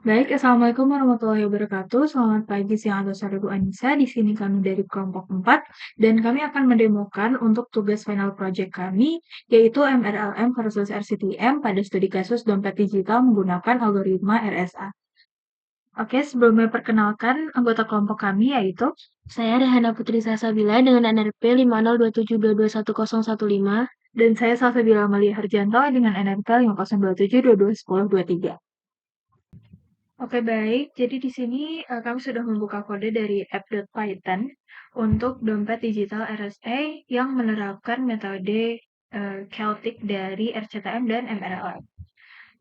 Baik, Assalamualaikum warahmatullahi wabarakatuh. Selamat pagi, siang, atau sore Bu Anissa. Di sini kami dari kelompok 4, dan kami akan mendemokan untuk tugas final project kami, yaitu MRLM versus RCTM pada studi kasus dompet digital menggunakan algoritma RSA. Oke, sebelumnya perkenalkan anggota kelompok kami yaitu Saya Rehana Putri Sasabila dengan NRP 5027221015. dan saya Salsabila Amalia Harjanto dengan NRP 5027221023. Oke, baik. Jadi di sini kami sudah membuka kode dari app.python untuk dompet digital RSA yang menerapkan metode Celtic dari RCTM dan MRLM.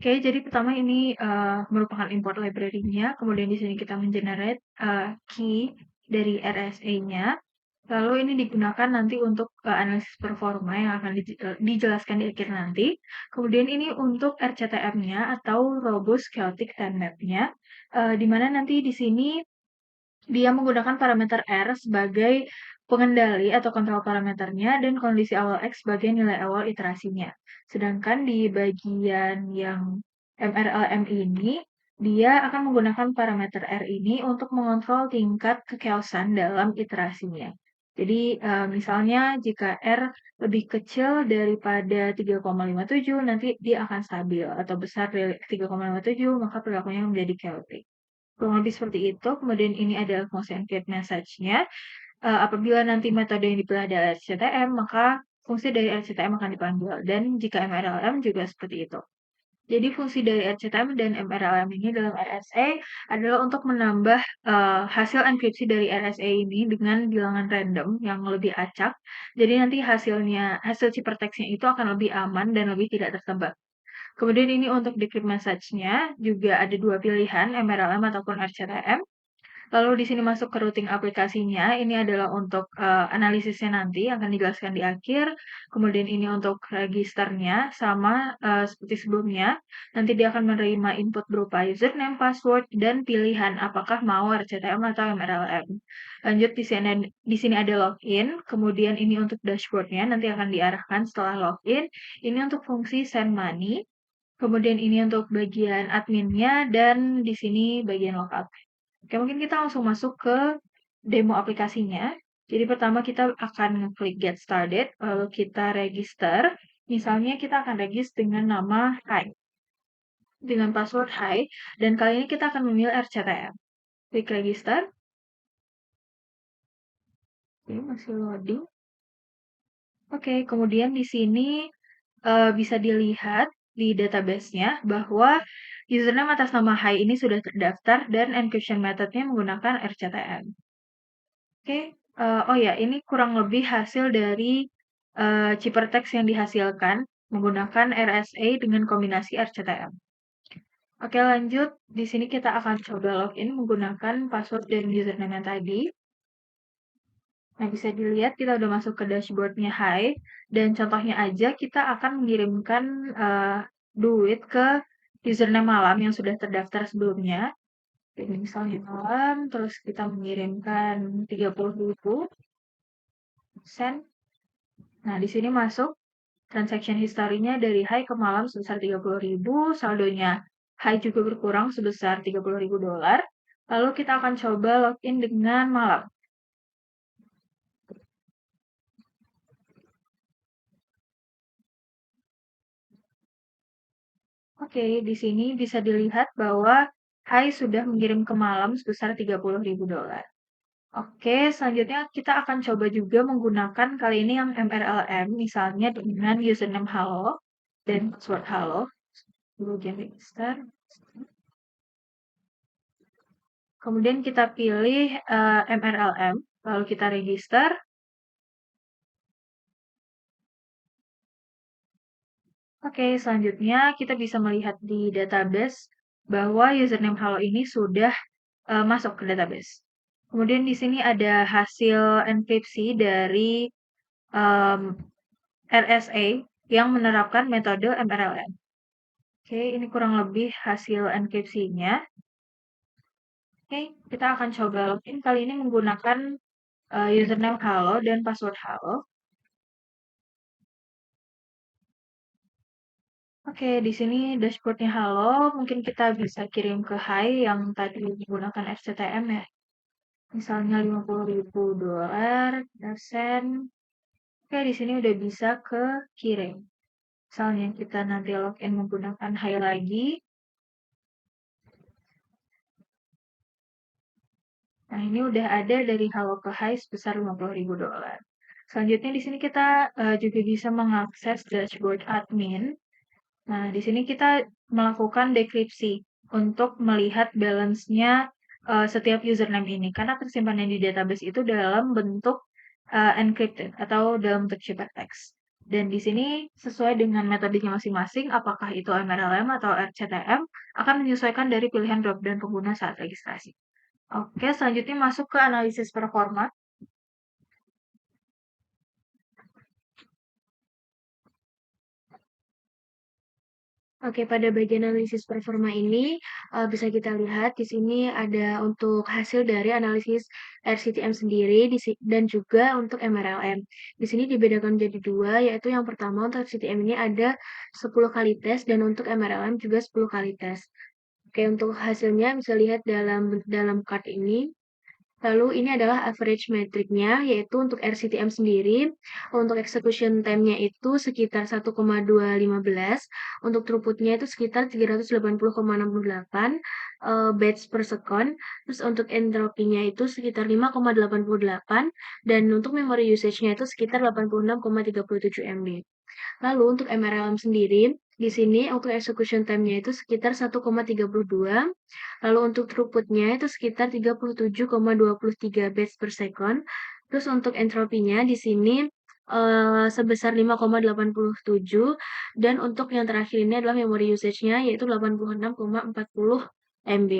Oke, jadi pertama ini merupakan import library-nya, kemudian di sini kita mengenerate key dari RSA-nya. Lalu ini digunakan nanti untuk analisis performa yang akan dijelaskan di akhir nanti. Kemudian ini untuk RCTM-nya atau Robust Chaotic Time Map-nya, di mana nanti di sini dia menggunakan parameter R sebagai pengendali atau kontrol parameternya dan kondisi awal X sebagai nilai awal iterasinya. Sedangkan di bagian yang MRLM ini, dia akan menggunakan parameter R ini untuk mengontrol tingkat kechaosan dalam iterasinya. Jadi, misalnya jika R lebih kecil daripada 3,57, nanti dia akan stabil, atau besar dari 3,57, maka perilakunya menjadi chaotic. Kurang lebih seperti itu. Kemudian ini adalah fungsi encrypt message-nya. Apabila nanti metode yang dipilih adalah RCTM, maka fungsi dari RCTM akan dipanggil. Dan jika MRLM juga seperti itu. Jadi fungsi dari RCTM dan MRLM ini dalam RSA adalah untuk menambah hasil enkripsi dari RSA ini dengan bilangan random yang lebih acak. Jadi nanti hasil ciphertextnya itu akan lebih aman dan lebih tidak tertebak. Kemudian ini untuk decrypt message-nya juga ada dua pilihan, MRLM ataupun RCTM. Lalu di sini masuk ke routing aplikasinya, ini adalah untuk analisisnya nanti akan dijelaskan di akhir. Kemudian ini untuk registernya sama seperti sebelumnya. Nanti dia akan menerima input berupa username, password, dan pilihan apakah mau RCTM atau MRLM. Lanjut di sini ada login, kemudian ini untuk dashboardnya nanti akan diarahkan setelah login. Ini untuk fungsi send money. Kemudian ini untuk bagian adminnya dan di sini bagian logout. Oke, mungkin kita langsung masuk ke demo aplikasinya. Jadi pertama kita akan klik get started, lalu kita register. Misalnya kita akan register dengan nama Hai, dengan password Hai, dan kali ini kita akan memilih RCTM. Klik register. Oke, masih loading. Oke, kemudian di sini bisa dilihat di database-nya bahwa username atas nama Hai ini sudah terdaftar dan encryption method-nya menggunakan RCTM. Oke, oh ya, ini kurang lebih hasil dari ciphertext yang dihasilkan menggunakan RSA dengan kombinasi RCTM. Oke, lanjut. Di sini kita akan coba login menggunakan password dan username yang tadi. Nah, bisa dilihat kita udah masuk ke dashboard-nya Hai, dan contohnya aja kita akan mengirimkan duit ke username malam yang sudah terdaftar sebelumnya. Jadi misalnya malam, terus kita mengirimkan 30.000, send. Nah, di sini masuk transaction history-nya dari Hai ke malam sebesar 30.000, saldonya Hai juga berkurang sebesar 30.000 dolar. Lalu kita akan coba login dengan malam. Oke, di sini bisa dilihat bahwa Hai sudah mengirim ke malam sebesar 30.000 dolar. Oke, selanjutnya kita akan coba juga menggunakan kali ini yang MRLM, misalnya dengan username halo dan password halo. Kemudian register. Kemudian kita pilih MRLM, lalu kita register. Oke, selanjutnya kita bisa melihat di database bahwa username halo ini sudah masuk ke database. Kemudian di sini ada hasil enkripsi dari RSA yang menerapkan metode MRLM. Oke, ini kurang lebih hasil enkripsinya. Oke, kita akan coba login kali ini menggunakan username halo dan password halo. Oke, di sini dashboardnya halo. Mungkin kita bisa kirim ke Hai yang tadi menggunakan RCTM ya. Misalnya $50.000, persen. Oke, di sini udah bisa ke kirim. Misalnya kita nanti login menggunakan Hai lagi. Nah, ini udah ada dari halo ke Hai sebesar $50.000. Selanjutnya di sini kita juga bisa mengakses dashboard admin. Nah, di sini kita melakukan dekripsi untuk melihat balance-nya setiap username ini. Karena tersimpannya di database itu dalam bentuk encrypted atau dalam bentuk ciphertext. Dan di sini sesuai dengan metodenya masing-masing, apakah itu MRLM atau RCTM, akan menyesuaikan dari pilihan drop-down pengguna saat registrasi. Oke, selanjutnya masuk ke analisis performa. Oke, pada bagian analisis performa ini bisa kita lihat di sini ada untuk hasil dari analisis RCTM sendiri dan juga untuk MRLM. Di sini dibedakan menjadi dua, yaitu yang pertama untuk RCTM ini ada 10 kali tes dan untuk MRLM juga 10 kali tes. Oke, untuk hasilnya bisa lihat dalam chart ini. Lalu ini adalah average metriknya, yaitu untuk RCTM sendiri, untuk execution time-nya itu sekitar 1,215, untuk throughput-nya itu sekitar 380,68 batch per second, terus untuk entropy-nya itu sekitar 5,88, dan untuk memory usage-nya itu sekitar 86,37 MB. Lalu untuk MRLM sendiri, di sini untuk execution time-nya itu sekitar 1,32, lalu untuk throughput-nya itu sekitar 37,23 batch per second. Terus untuk entropinya di sini sebesar 5,87 dan untuk yang terakhir ini adalah memory usage-nya yaitu 86,40 MB.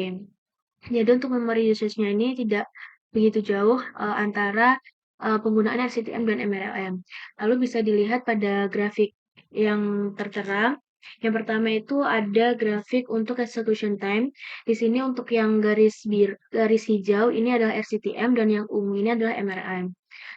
Jadi untuk memory usage-nya ini tidak begitu jauh antara penggunaan RCTM dan MRLM. Lalu bisa dilihat pada grafik yang tertera. Yang pertama itu ada grafik untuk execution time. Di sini untuk yang garis hijau ini adalah RCTM dan yang ungu ini adalah MRLM.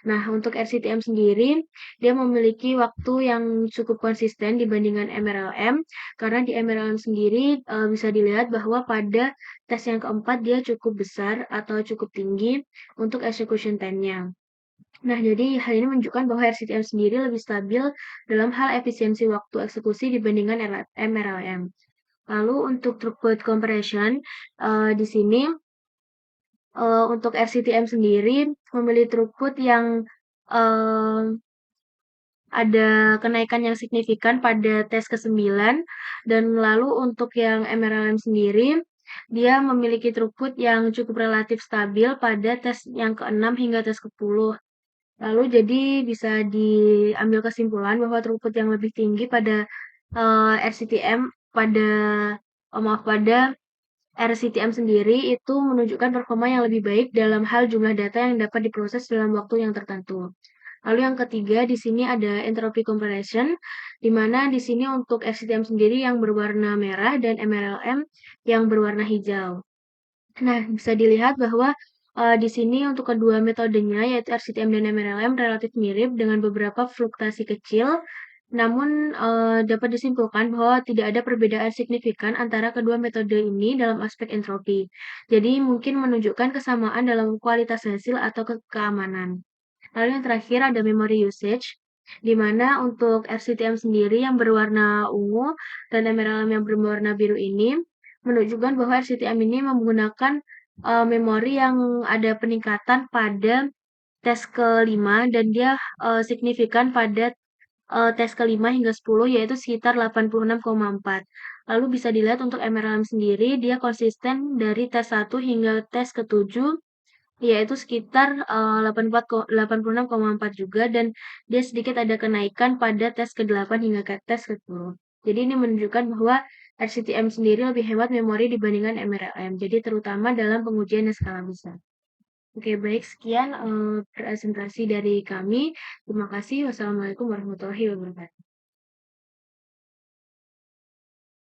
Nah, untuk RCTM sendiri, dia memiliki waktu yang cukup konsisten dibandingkan MRLM, karena di MRLM sendiri bisa dilihat bahwa pada tes yang keempat dia cukup besar atau cukup tinggi untuk execution time-nya. Nah, jadi hal ini menunjukkan bahwa RCTM sendiri lebih stabil dalam hal efisiensi waktu eksekusi dibandingkan MRLM. Lalu untuk throughput compression, di sini untuk RCTM sendiri memiliki throughput yang uh, ada kenaikan yang signifikan pada tes ke-9 dan lalu untuk yang MRLM sendiri dia memiliki throughput yang cukup relatif stabil pada tes yang ke-6 hingga tes ke-10. Lalu jadi bisa diambil kesimpulan bahwa throughput yang lebih tinggi pada RCTM pada RCTM sendiri itu menunjukkan performa yang lebih baik dalam hal jumlah data yang dapat diproses dalam waktu yang tertentu. Lalu yang ketiga di sini ada entropy compression, di mana di sini untuk RCTM sendiri yang berwarna merah dan MRLM yang berwarna hijau. Nah, bisa dilihat bahwa di sini untuk kedua metodenya yaitu RCTM dan MRLM relatif mirip dengan beberapa fluktuasi kecil, namun dapat disimpulkan bahwa tidak ada perbedaan signifikan antara kedua metode ini dalam aspek entropi. Jadi mungkin menunjukkan kesamaan dalam kualitas hasil atau keamanan. Lalu yang terakhir ada memory usage, di mana untuk RCTM sendiri yang berwarna ungu dan MRLM yang berwarna biru ini menunjukkan bahwa RCTM ini menggunakan memori yang ada peningkatan pada tes kelima dan dia signifikan pada tes kelima hingga 10 yaitu sekitar 86,4. Lalu bisa dilihat untuk MRLM sendiri dia konsisten dari tes 1 hingga tes ke-7 yaitu sekitar 86,4 juga dan dia sedikit ada kenaikan pada tes ke-8 hingga ke tes ke-10. Jadi ini menunjukkan bahwa RCTM sendiri lebih hemat memori dibandingkan MRLM. Jadi terutama dalam pengujian yang skala besar. Oke, baik sekian presentasi dari kami. Terima kasih. Wassalamualaikum warahmatullahi wabarakatuh.